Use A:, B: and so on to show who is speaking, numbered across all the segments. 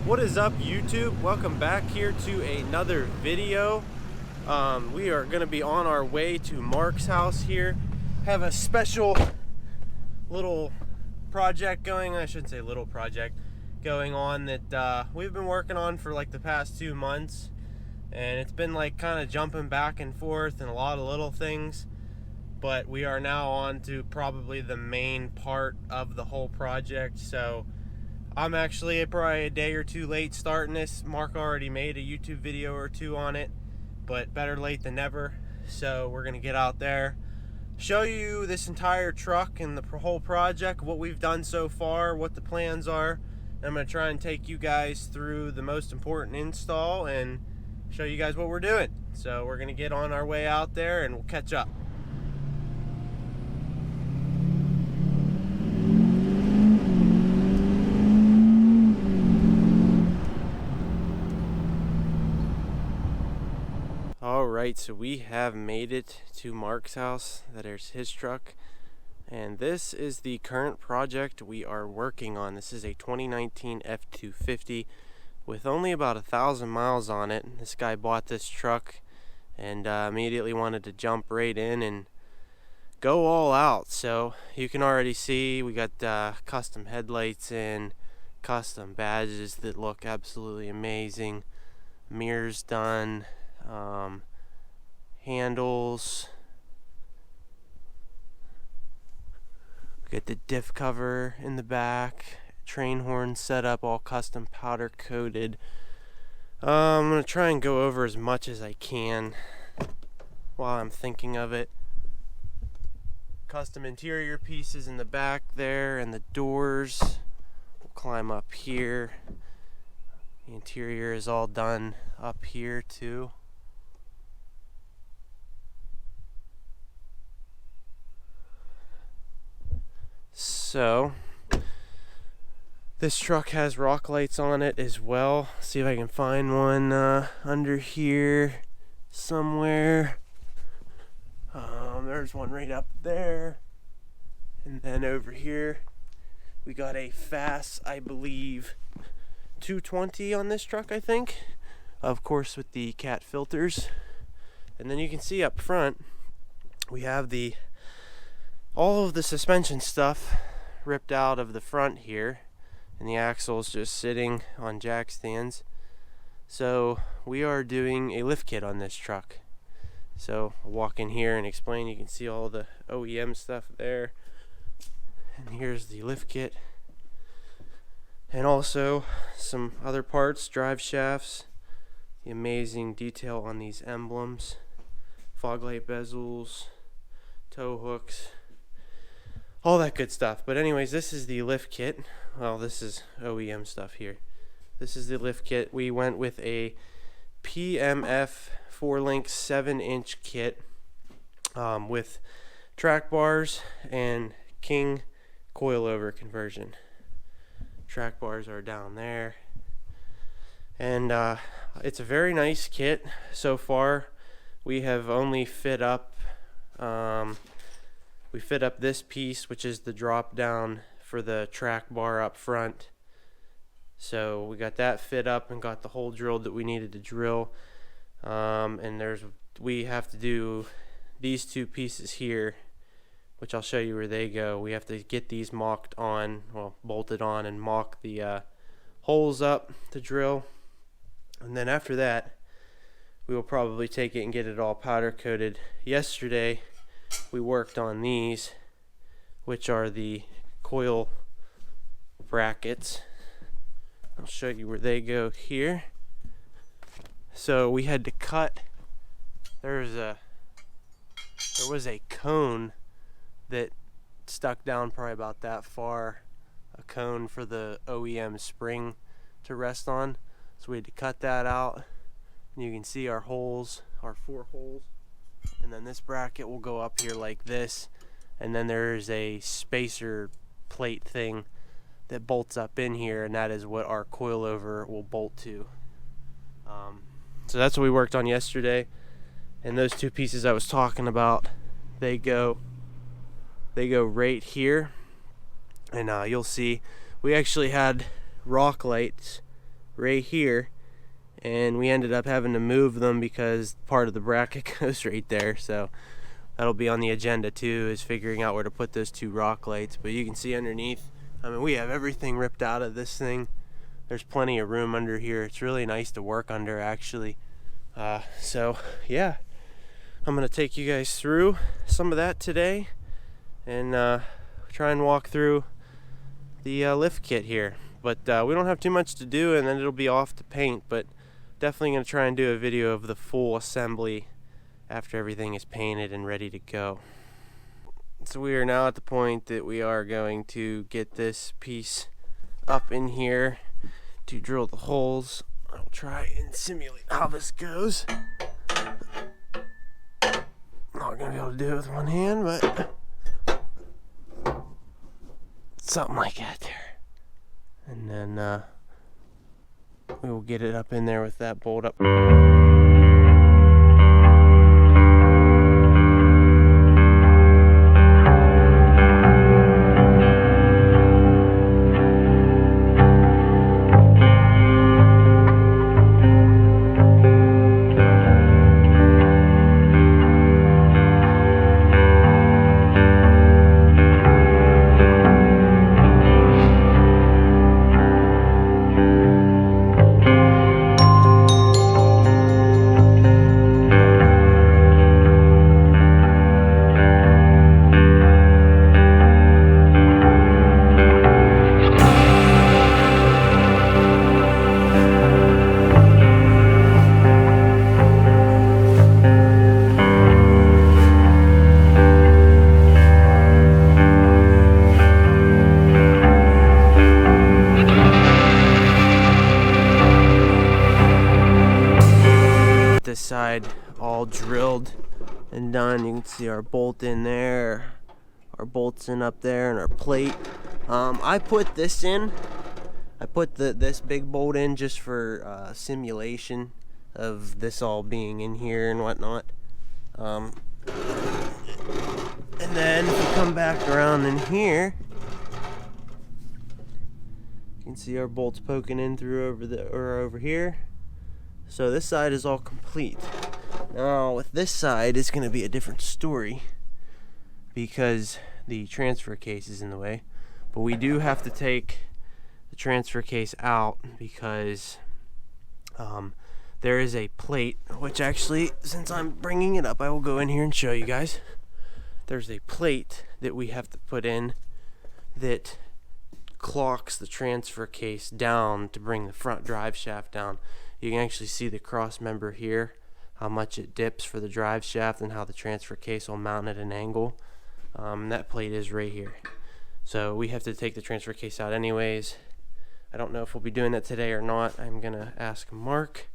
A: What is up, YouTube? Welcome back here to another video. We are going to be on our way to Mark's house here. Have a special little project going, I shouldn't say little project, going on that we've been working on for like the past 2 months. And it's been like kind of jumping back and forth and a lot of little things. But we are now on to probably the main part of the whole project. So I'm actually probably a day or two late starting this. Mark already made a YouTube video or two on it, but better late than never. So we're gonna get out there, show you this entire truck and the whole project, what we've done so far, what the plans are. I'm gonna try and take you guys through the most important install and show you guys what we're doing. So we're gonna get on our way out there and we'll catch up. Alright, so we have made it to Mark's house. That is his truck. And this is the current project we are working on. This is a 2019 F250 with only about 1,000 miles on it. This guy bought this truck and immediately wanted to jump right in and go all out. So you can already see we got custom headlights in, custom badges that look absolutely amazing, mirrors done, handles. We got the diff cover in the back, train horn set up, all custom powder coated. I'm gonna try and go over as much as I can while I'm thinking of it. Custom interior pieces in the back there and the doors. We'll climb up here. The interior is all done up here too. So this truck has rock lights on it as well. See if I can find one under here somewhere. There's one right up there. And then over here we got a fast, I believe, 220 on this truck, I think. Of course with the cat filters. And then you can see up front we have all of the suspension stuff ripped out of the front here, and the axle's just sitting on jack stands. So we are doing a lift kit on this truck. So I'll walk in here and explain. You can see all the OEM stuff there, and here's the lift kit, and also some other parts, drive shafts, the amazing detail on these emblems, fog light bezels, tow hooks, all that good stuff. But anyways, this is the lift kit. Well, this is OEM stuff here. This is the lift kit. We went with a PMF 4-link 7-inch kit with track bars and King coilover conversion. Track bars are down there, and it's a very nice kit. So far we have only fit up we fit up this piece, which is the drop down for the track bar up front. So we got that fit up and got the hole drilled that we needed to drill. And we have to do these two pieces here, which I'll show you where they go. We have to get these mocked on, well, bolted on, and mock the holes up to drill. And then after that, we will probably take it and get it all powder coated. Yesterday we worked on these, which are the coil brackets. I'll show you where they go here. So we had to cut, there was a cone that stuck down probably about that far, a cone for the OEM spring to rest on. So we had to cut that out, and you can see our holes, our 4 holes. And then this bracket will go up here like this, and then there's a spacer plate thing that bolts up in here, and that is what our coilover will bolt to. So that's what we worked on yesterday, and those two pieces I was talking about, they go right here, and you'll see we actually had rock lights right here, and we ended up having to move them because part of the bracket goes right there. So that'll be on the agenda too, is figuring out where to put those 2 rock lights. But you can see underneath, I mean, we have everything ripped out of this thing. There's plenty of room under here. It's really nice to work under, actually. So yeah, I'm gonna take you guys through some of that today, and try and walk through the lift kit here. But we don't have too much to do, and then it'll be off to paint. But definitely gonna try and do a video of the full assembly after everything is painted and ready to go. So we are now at the point that we are going to get this piece up in here to drill the holes. I'll try and simulate how this goes. Not gonna be able to do it with one hand, but something like that there. And then we will get it up in there with that bolt up. This side all drilled and done. You can see our bolt in there, our bolts in up there, and our plate. I put this in. I put this big bolt in just for simulation of this all being in here and whatnot. And then if we come back around in here, you can see our bolts poking in through over here. So this side is all complete. Now with this side, it's going to be a different story because the transfer case is in the way. But we do have to take the transfer case out because there is a plate, which actually, since I'm bringing it up, I will go in here and show you guys. There's a plate that we have to put in that clocks the transfer case down to bring the front drive shaft down. You can actually see the cross member here, how much it dips for the drive shaft and how the transfer case will mount at an angle. That plate is right here. So we have to take the transfer case out anyways. I don't know if we'll be doing that today or not. I'm gonna ask Mark,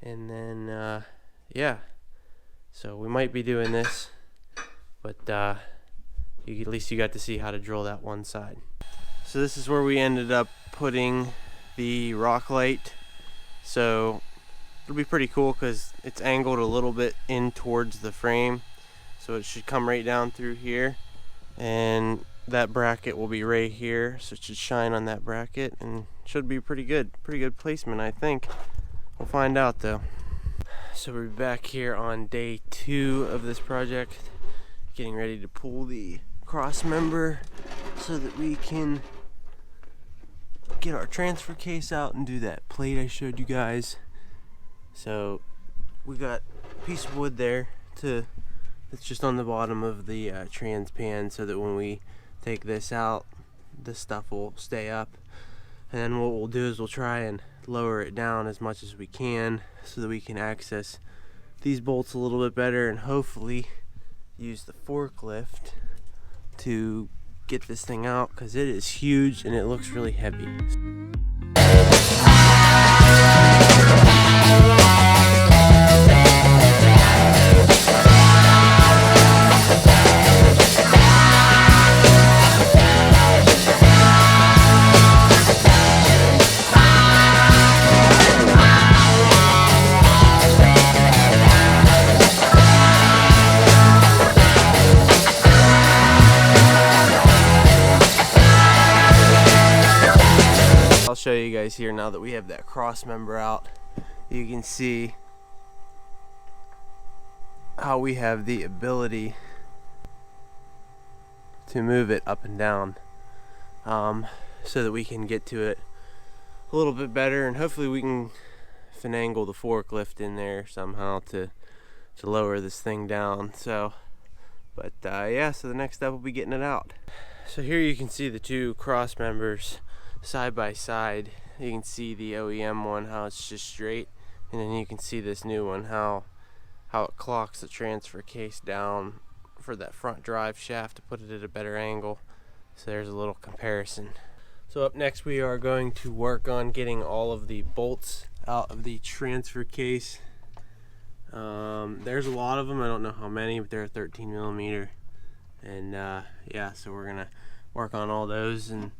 A: and then yeah. So we might be doing this, but at least you got to see how to drill that one side. So this is where we ended up putting the rock light. So it'll be pretty cool because it's angled a little bit in towards the frame, so it should come right down through here, and that bracket will be right here, so it should shine on that bracket and should be pretty good placement, I think. We'll find out though. So we're back here on day 2 of this project, getting ready to pull the cross member so that we can get our transfer case out and do that plate I showed you guys. So we got a piece of wood there it's just on the bottom of the trans pan, so that when we take this out, this stuff will stay up. And then what we'll do is we'll try and lower it down as much as we can so that we can access these bolts a little bit better, and hopefully use the forklift to get this thing out, because it is huge and it looks really heavy. show you guys here now that we have that cross member out. You can see how we have the ability to move it up and down, so that we can get to it a little bit better, and hopefully we can finagle the forklift in there somehow to lower this thing down. So but yeah, so the next step will be getting it out. So here you can see the two cross members side by side. You can see the OEM one, how it's just straight, and then you can see this new one, how it clocks the transfer case down for that front drive shaft to put it at a better angle. So there's a little comparison. So up next we are going to work on getting all of the bolts out of the transfer case. There's a lot of them, I don't know how many, but they're 13 millimeter, and yeah, so we're gonna work on all those and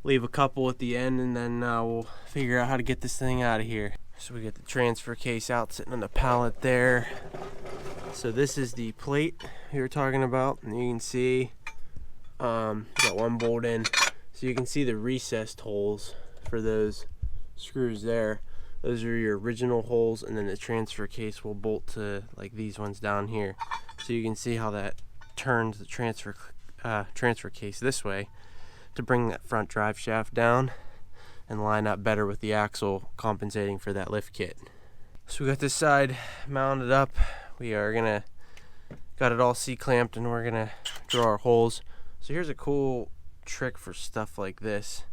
A: leave a couple at the end, and then we'll figure out how to get this thing out of here. So we get the transfer case out sitting on the pallet there. So this is the plate we were talking about, and you can see got one bolt in, so you can see the recessed holes for those screws there. Those are your original holes, and then the transfer case will bolt to like these ones down here. So you can see how that turns the transfer case this way to bring that front drive shaft down and line up better with the axle, compensating for that lift kit. So we got this side mounted up. We are gonna got it all C-clamped, and we're gonna draw our holes. So here's a cool trick for stuff like this,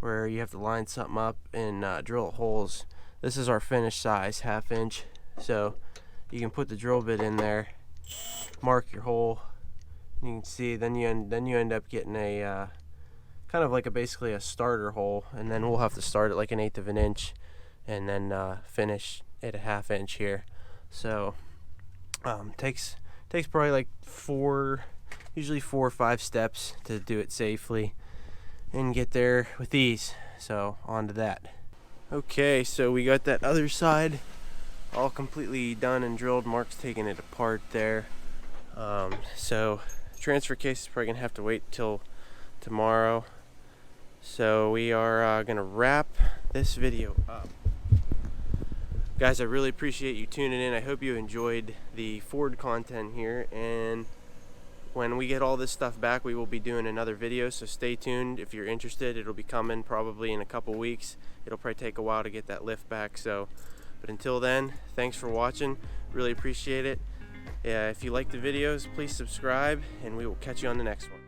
A: where you have to line something up and drill holes. This is our finished size, 1/2 inch. So you can put the drill bit in there, mark your hole. You can see then you end up getting a kind of like basically a starter hole, and then we'll have to start at like 1/8 of an inch, and then finish at a 1/2 inch here. So takes probably like usually 4 or 5 steps to do it safely and get there with ease. So on to that. Okay, so we got that other side all completely done and drilled. Mark's taking it apart there. So transfer case is probably gonna have to wait till tomorrow. So we are gonna wrap this video up. Guys, I really appreciate you tuning in. I hope you enjoyed the Ford content here, and when we get all this stuff back, we will be doing another video, so stay tuned. If you're interested, it'll be coming probably in a couple weeks. It'll probably take a while to get that lift back, but until then, thanks for watching. Really appreciate it. If you like the videos, please subscribe, and we will catch you on the next one.